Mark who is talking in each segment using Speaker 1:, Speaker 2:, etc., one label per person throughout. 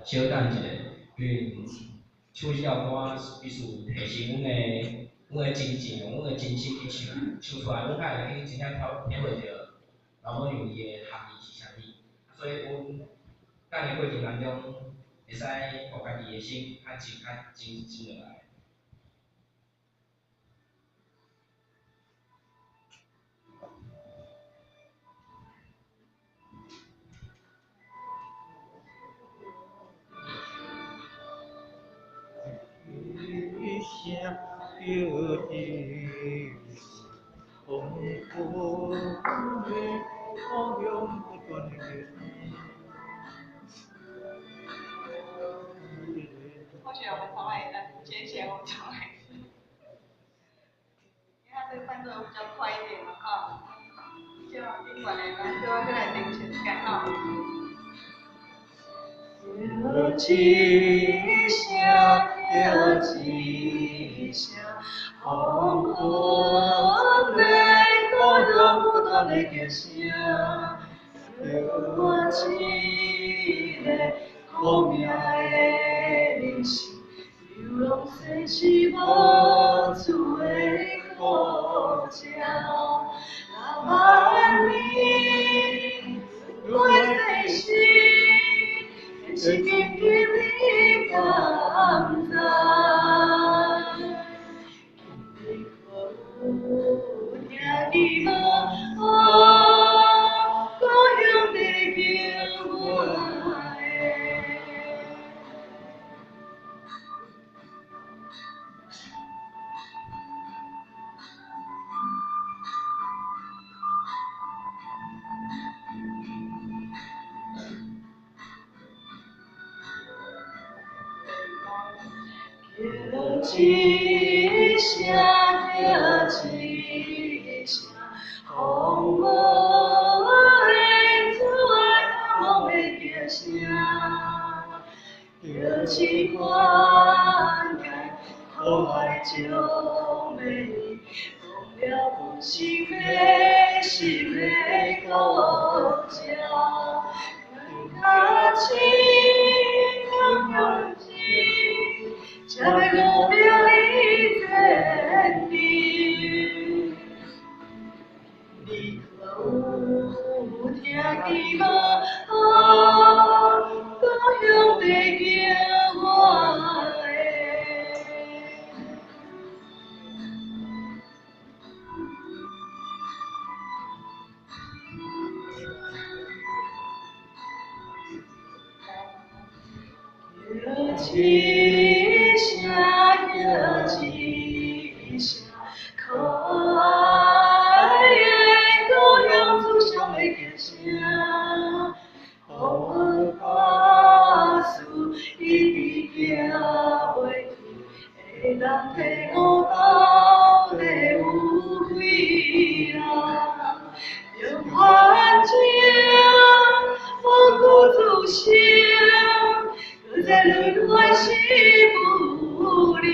Speaker 1: 小等一下，因为唱这条歌必须提升阮的真情，阮的真心去唱，唱出来阮才会去真正体会着老母娘伊的含义是啥物。所以阮等的过程当中，会使互家己的心静落来。
Speaker 2: 一声着伊风波的汹涌不断的歌声。
Speaker 3: 或许我们重来一段，先写我们重来一次，因为它这个伴奏比较快一点嘛，哈。就尽管来吧，最后再来定情感哈。有一声，有一声，风波的汹涌不断的歌声，有我一个苦命的人生。流浪世事无处的苦情，那万年来世事，一件件你甘知？今日可听见无？故乡在叫我的。叫一声，叫一声，风无的主爱风的叫声，叫一款间苦海将美，忘了本心的心的国家，他亲相亲。才会过了一千年，你可有听见无？故乡在叫我的。叫一声，叫一声，可爱的故乡祖上的叫声，风花树一直行袂停，会当体悟到底有几人，用环境无辜自伤。在轮回是不离，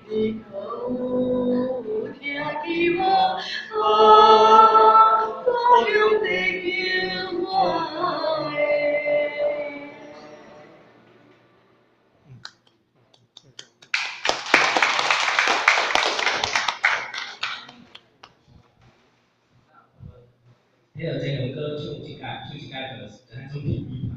Speaker 3: 你可有听见无？故乡在叫我的。
Speaker 1: 迄个这首歌唱一届就是咱总体育嘛。